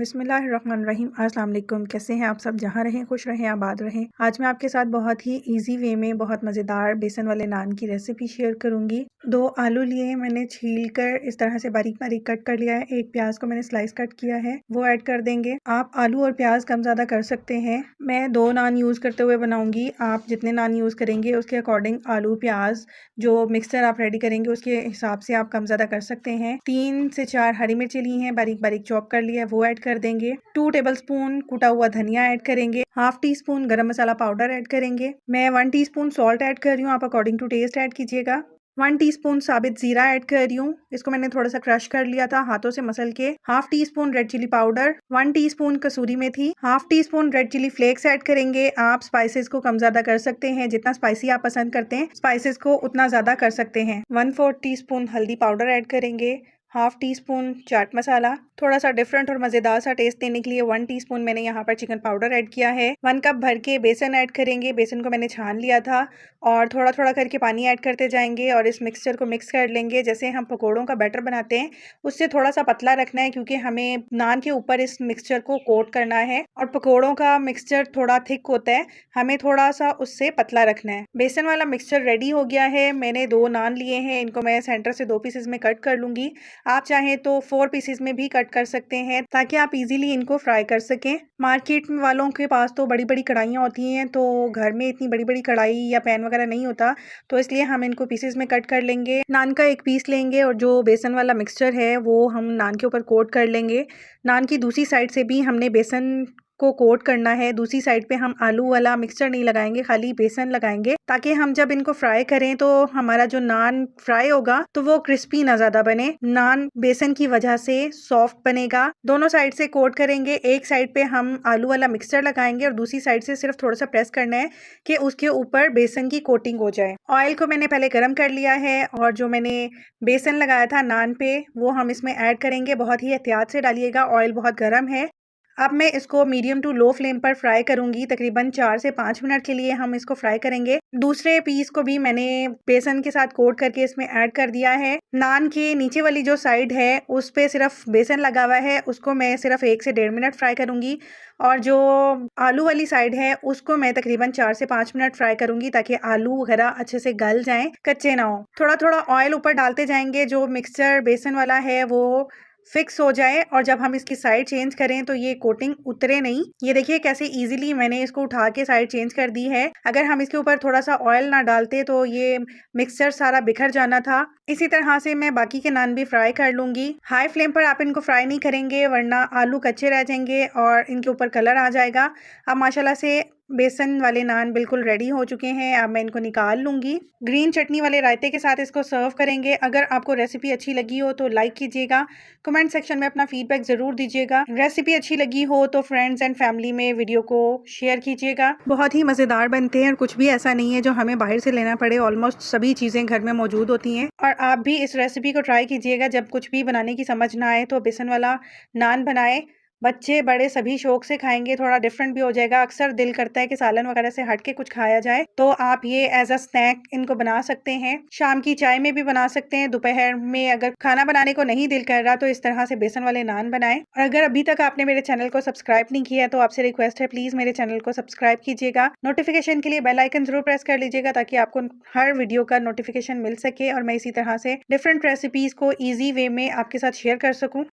बिस्मिल्लाहिर्रहमानिर्रहीम। अस्सलाम वालेकुम। कैसे हैं आप सब? जहाँ रहें खुश रहें, आबाद रहें। आज मैं आपके साथ बहुत ही इजी वे में बहुत मज़ेदार बेसन वाले नान की रेसिपी शेयर करूंगी। 2 आलू लिए हैं मैंने, छील कर इस तरह से बारीक बारीक कट कर लिया है। एक प्याज को मैंने स्लाइस कट किया है, वो ऐड कर देंगे। आप आलू और प्याज कम ज़्यादा कर सकते हैं। मैं 2 नान यूज़ करते हुए बनाऊंगी। आप जितने नान यूज़ करेंगे उसके अकॉर्डिंग आलू प्याज जो मिक्सचर आप रेडी करेंगे उसके हिसाब से आप कम ज़्यादा कर सकते हैं। 3 से 4 हरी मिर्ची ली हैं, बारीक बारीक चॉप कर लिया है, वो ऐड कर देंगे। 2 टेबलस्पून कुटा हुआ धनिया ऐड करेंगे। हाफ टी स्पून गरम मसाला पाउडर ऐड करेंगे। मैं 1 टीस्पून सॉल्ट ऐड कर रही हूँ, आप अकॉर्डिंग टू टेस्ट ऐड कीजिएगा। 1 टीस्पून साबित जीरा ऐड कर रही हूँ, इसको मैंने थोड़ा सा क्रश कर लिया था हाथों से मसल के। Half teaspoon red chilli powder, 1 teaspoon kasuri methi, half teaspoon red chilli flakes add करेंगे। आप स्पाइसेस को कम ज्यादा कर सकते हैं, जितना स्पाइसी आप पसंद करते हैं स्पाइसेस को उतना ज्यादा कर सकते हैं। 1/4 टीस्पून हल्दी पाउडर ऐड करेंगे। Half tea spoon chaat masala, थोड़ा सा डिफरेंट और मज़ेदार सा टेस्ट देने के लिए 1 टीस्पून मैंने यहाँ पर चिकन पाउडर ऐड किया है। 1 कप भर के बेसन ऐड करेंगे। बेसन को मैंने छान लिया था और थोड़ा थोड़ा करके पानी ऐड करते जाएंगे और इस मिक्सचर को मिक्स कर लेंगे। जैसे हम पकोड़ों का बैटर बनाते हैं उससे थोड़ा सा पतला रखना है, क्योंकि हमें नान के ऊपर इस मिक्सचर को कोट करना है और पकोड़ों का मिक्सचर थोड़ा थिक होता है, हमें थोड़ा सा उससे पतला रखना है। बेसन वाला मिक्सचर रेडी हो गया है। मैंने 2 नान लिए हैं, इनको मैं सेंटर से 2 पीसेस में कट कर लूंगी। आप चाहें तो 4 पीसेस में भी कट कर सकते हैं ताकि आप इजीली इनको फ्राई कर सकें। मार्केट वालों के पास तो बड़ी बड़ी कढ़ाइयाँ होती हैं, तो घर में इतनी बड़ी बड़ी कढ़ाई या पैन वगैरह नहीं होता, तो इसलिए हम इनको पीसेस में कट कर लेंगे। नान का एक पीस लेंगे और जो बेसन वाला मिक्सचर है वो हम नान के ऊपर कोट कर लेंगे। नान की दूसरी साइड से भी हमने बेसन को कोट करना है। दूसरी साइड पे हम आलू वाला मिक्सचर नहीं लगाएंगे, खाली बेसन लगाएंगे, ताकि हम जब इनको फ्राई करें तो हमारा जो नान फ्राई होगा तो वो क्रिस्पी ना ज्यादा बने। नान बेसन की वजह से सॉफ्ट बनेगा। दोनों साइड से कोट करेंगे। एक साइड पे हम आलू वाला मिक्सचर लगाएंगे और दूसरी साइड से सिर्फ थोड़ा सा प्रेस करना है कि उसके ऊपर बेसन की कोटिंग हो जाए। ऑयल को मैंने पहले गर्म कर लिया है और जो मैंने बेसन लगाया था नान पे वो हम इसमें ऐड करेंगे। बहुत ही एहतियात से डालिएगा, ऑयल बहुत गर्म है। अब मैं इसको मीडियम टू लो फ्लेम पर फ्राई करूंगी। तकरीबन 4 से 5 मिनट के लिए हम इसको फ्राई करेंगे। दूसरे पीस को भी मैंने बेसन के साथ कोट करके इसमें ऐड कर दिया है। नान के नीचे वाली जो साइड है उस पे सिर्फ बेसन लगा हुआ है, उसको मैं सिर्फ 1 से 1.5 मिनट फ्राई करूंगी और जो आलू वाली साइड है उसको मैं तकरीबन 4 से 5 मिनट फ्राई करूंगी, ताकि आलू वगैरह अच्छे से गल जाएं, कच्चे ना हो। थोड़ा थोड़ा ऑयल ऊपर डालते जाएंगे। जो मिक्सचर बेसन वाला है वो फिक्स हो जाए और जब हम इसकी साइड चेंज करें तो ये कोटिंग उतरे नहीं। ये देखिए कैसे इजीली मैंने इसको उठा के साइड चेंज कर दी है। अगर हम इसके ऊपर थोड़ा सा ऑयल ना डालते तो ये मिक्सचर सारा बिखर जाना था। इसी तरह से मैं बाकी के नान भी फ्राई कर लूंगी। हाई फ्लेम पर आप इनको फ्राई नहीं करेंगे वरना आलू कच्चे रह जाएंगे और इनके ऊपर कलर आ जाएगा। अब माशाल्लाह से बेसन वाले नान बिल्कुल रेडी हो चुके हैं। अब मैं इनको निकाल लूंगी। ग्रीन चटनी वाले रायते के साथ इसको सर्व करेंगे। अगर आपको रेसिपी अच्छी लगी हो तो लाइक कीजिएगा, कमेंट सेक्शन में अपना फीडबैक जरूर दीजिएगा। रेसिपी अच्छी लगी हो तो फ्रेंड्स एंड फैमिली में वीडियो को शेयर कीजिएगा। बहुत ही मज़ेदार बनते हैं और कुछ भी ऐसा नहीं है जो हमें बाहर से लेना पड़े। ऑलमोस्ट सभी चीज़ें घर में मौजूद होती हैं और आप भी इस रेसिपी को ट्राई कीजिएगा। जब कुछ भी बनाने की समझ ना आए तो बेसन वाला नान बनाए, बच्चे बड़े सभी शौक से खाएंगे। थोड़ा डिफरेंट भी हो जाएगा। अक्सर दिल करता है कि सालन वगैरह से हट के कुछ खाया जाए, तो आप ये एज अ स्नैक इनको बना सकते हैं। शाम की चाय में भी बना सकते हैं। दोपहर में अगर खाना बनाने को नहीं दिल कर रहा तो इस तरह से बेसन वाले नान बनाएं। और अगर अभी तक आपने मेरे चैनल को सब्सक्राइब नहीं किया तो आपसे रिक्वेस्ट है, प्लीज मेरे चैनल को सब्सक्राइब कीजिएगा। नोटिफिकेशन के लिए बेल आइकन जरूर प्रेस कर लीजिएगा ताकि आपको हर वीडियो का नोटिफिकेशन मिल सके और मैं इसी तरह से डिफरेंट रेसिपीज को ईजी वे में आपके साथ शेयर कर सकूँ।